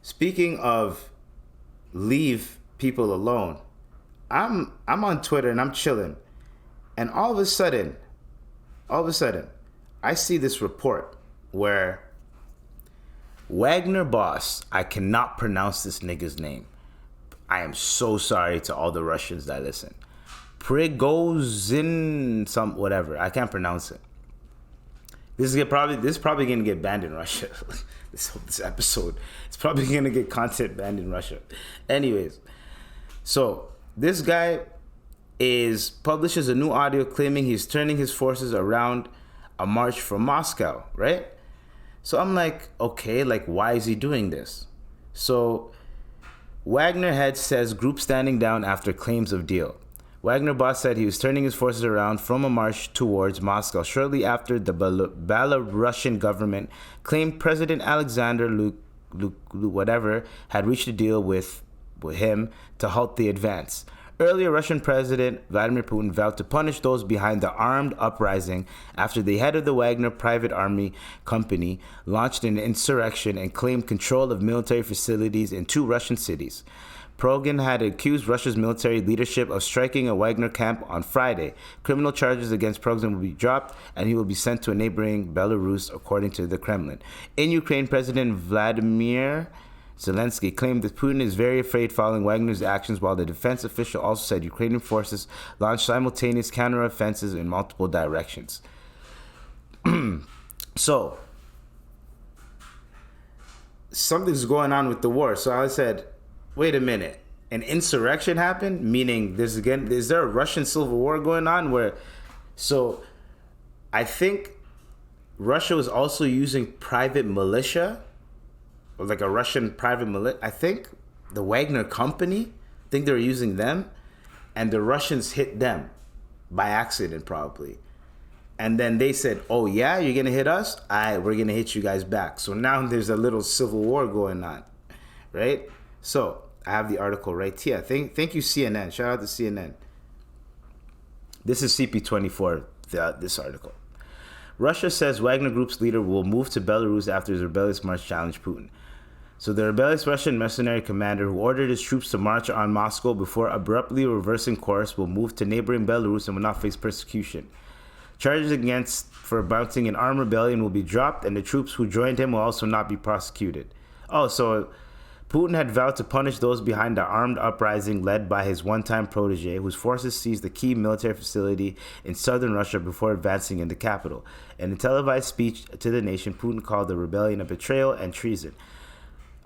Speaking of leave people alone, I'm on Twitter and I'm chilling, and all of a sudden, I see this report where Wagner boss, I cannot pronounce this nigga's name. I am so sorry to all the Russians that listen. Prigozhin, some whatever. I can't pronounce it. This is probably gonna get banned in Russia. this episode, it's probably gonna get content banned in Russia. Anyways, so this guy publishes a new audio claiming he's turning his forces around a march from Moscow, right? So I'm like, okay, like why is he doing this? So Wagner head says group standing down after claims of deal. Wagner boss said he was turning his forces around from a march towards Moscow shortly after the Belarusian government claimed President Alexander Lukashenko had reached a deal with him to halt the advance. Earlier, Russian President Vladimir Putin vowed to punish those behind the armed uprising after the head of the Wagner private army company launched an insurrection and claimed control of military facilities in 2 Russian cities. Prigozhin had accused Russia's military leadership of striking a Wagner camp on Friday. Criminal charges against Prigozhin will be dropped, and he will be sent to a neighboring Belarus, according to the Kremlin. In Ukraine, President Vladimir Zelensky claimed that Putin is very afraid following Wagner's actions, while the defense official also said Ukrainian forces launched simultaneous counteroffensives in multiple directions. So, something's going on with the war. So I said, wait a minute, an insurrection happened? Meaning, is there a Russian civil war going on? So I think Russia was also using private militia, or like a Russian private militia. I think the Wagner company, I think they were using them, and the Russians hit them by accident probably. And then they said, oh yeah, you're going to hit us? We're going to hit you guys back. So now there's a little civil war going on, right? So I have the article right here. Thank you, CNN. Shout out to CNN. This is CP24, this article. Russia says Wagner Group's leader will move to Belarus after his rebellious march challenged Putin. So the rebellious Russian mercenary commander who ordered his troops to march on Moscow before abruptly reversing course will move to neighboring Belarus and will not face persecution. Charges for mounting an armed rebellion will be dropped, and the troops who joined him will also not be prosecuted. Oh, so Putin had vowed to punish those behind the armed uprising led by his one-time protege, whose forces seized the key military facility in southern Russia before advancing in the capital. In a televised speech to the nation, Putin called the rebellion a betrayal and treason.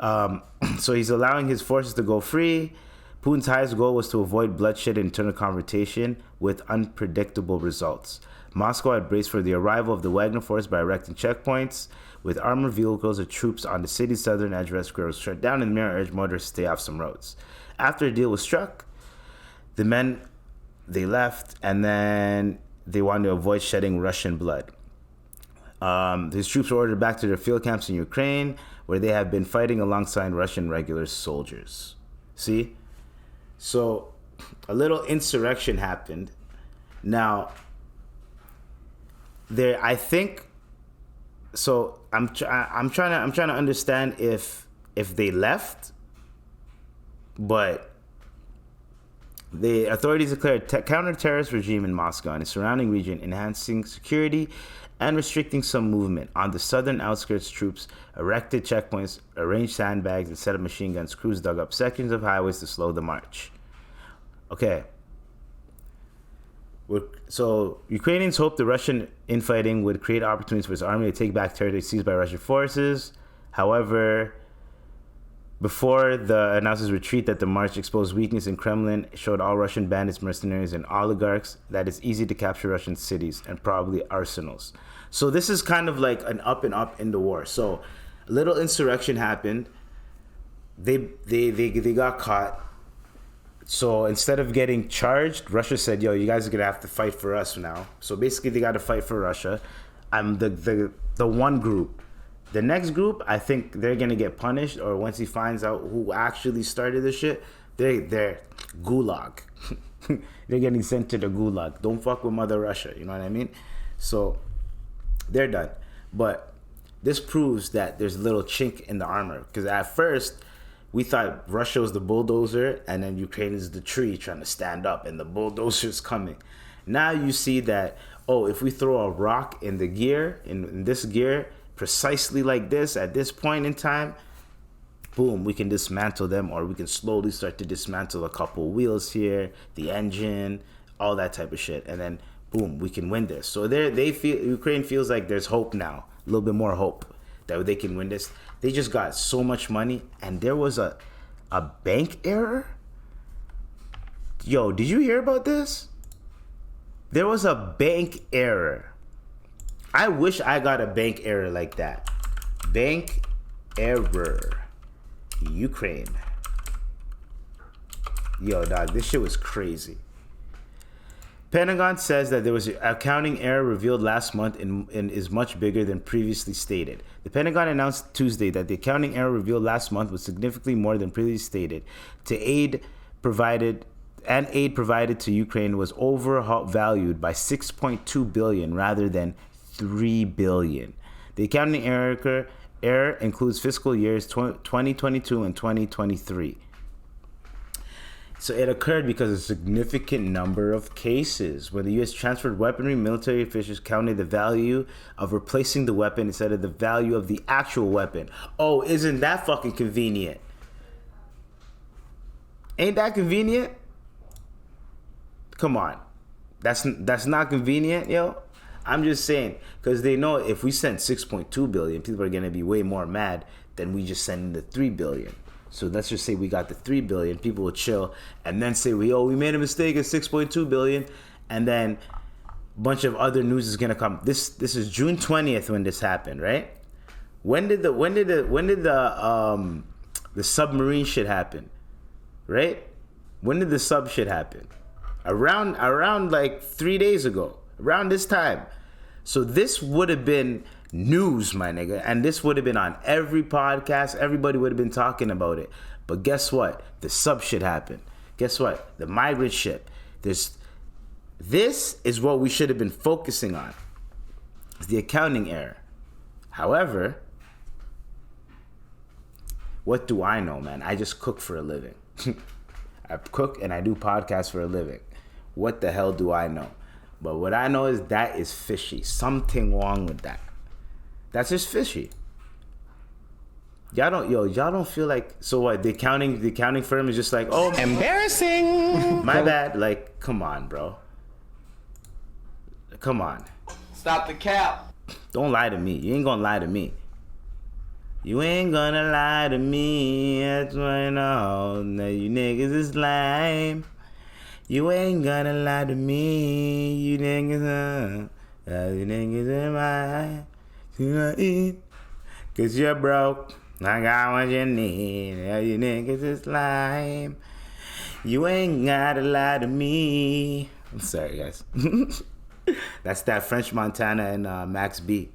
So he's allowing his forces to go free. Putin's highest goal was to avoid bloodshed and internal confrontation with unpredictable results. Moscow had braced for the arrival of the Wagner force by erecting checkpoints with armored vehicles of troops on the city's southern address square was shut down, and the mayor urged motorists to stay off some roads. After a deal was struck, the men, they left, and then they wanted to avoid shedding Russian blood. His troops were ordered back to their field camps in Ukraine, where they have been fighting alongside Russian regular soldiers. See? So a little insurrection happened. Now, I think. So I'm trying to understand if they left, but the authorities declared counter-terrorist regime in Moscow and the surrounding region, enhancing security and restricting some movement. On the southern outskirts, troops erected checkpoints, arranged sandbags, and set up machine guns. Crews dug up sections of highways to slow the march. Okay. So Ukrainians hoped the Russian infighting would create opportunities for his army to take back territory seized by Russian forces. However, before the announced his retreat, that the march exposed weakness in Kremlin, showed all Russian bandits, mercenaries, and oligarchs that it's easy to capture Russian cities and probably arsenals. So this is kind of like an up and up in the war. So a little insurrection happened. They got caught. So instead of getting charged, Russia said, yo, you guys are going to have to fight for us now. So basically they got to fight for Russia. I'm the one group. The next group, I think they're going to get punished, or once he finds out who actually started this shit, they're gulag. They're getting sent to the gulag. Don't fuck with Mother Russia, you know what I mean? So they're done. But this proves that there's a little chink in the armor. Because at first, we thought Russia was the bulldozer, and then Ukraine is the tree trying to stand up, and the bulldozer's coming. Now you see that, if we throw a rock in the gear, in this gear, precisely like this, at this point in time, boom, we can dismantle them, or we can slowly start to dismantle a couple wheels here, the engine, all that type of shit. And then, boom, we can win this. So Ukraine feels like there's hope now, a little bit more hope that they can win this. They just got so much money, and there was a bank error. Yo, did you hear about this? There was a bank error. I wish I got a bank error like that. Bank error. Ukraine. Yo, dog, this shit was crazy. Pentagon says that there was an accounting error revealed last month and is much bigger than previously stated. The Pentagon announced Tuesday that the accounting error revealed last month was significantly more than previously stated. Aid provided to Ukraine was overvalued by $6.2 billion rather than $3 billion. The accounting error includes fiscal years 2022 and 2023. So it occurred because of a significant number of cases when the U.S. transferred weaponry. Military officials counted the value of replacing the weapon instead of the value of the actual weapon. Oh, isn't that fucking convenient? Ain't that convenient? Come on. That's not convenient, yo. I'm just saying, because they know if we send 6.2 billion, people are going to be way more mad than we just sending the 3 billion. So let's just say we got the 3 billion, people will chill, and then say, we made a mistake at 6.2 billion, and then a bunch of other news is gonna come. This is June 20th when this happened, right? When did the submarine shit happen? Right? When did the sub shit happen? Around like 3 days ago, around this time. So this would have been news, my nigga, and this would have been on every podcast. Everybody would have been talking about it. But guess what? The sub shit happened. Guess what? The migrant ship. This is what we should have been focusing on. It's the accounting error. However, what do I know, man? I just cook for a living. I cook and I do podcasts for a living. What the hell do I know? But what I know is that is fishy. Something wrong with that. That's just fishy. Y'all don't feel like, so what, the accounting firm is just like, oh, embarrassing. My bad. Like, come on, bro. Come on. Stop the cap. Don't lie to me. You ain't gonna lie to me. You ain't gonna lie to me. That's why I know that you niggas is lame. You ain't gonna lie to me. You niggas are mine. You eat, cause you're broke. I got what you need. You niggas is lame. You ain't gotta lie to me. I'm sorry, guys. That's that French Montana and Max B.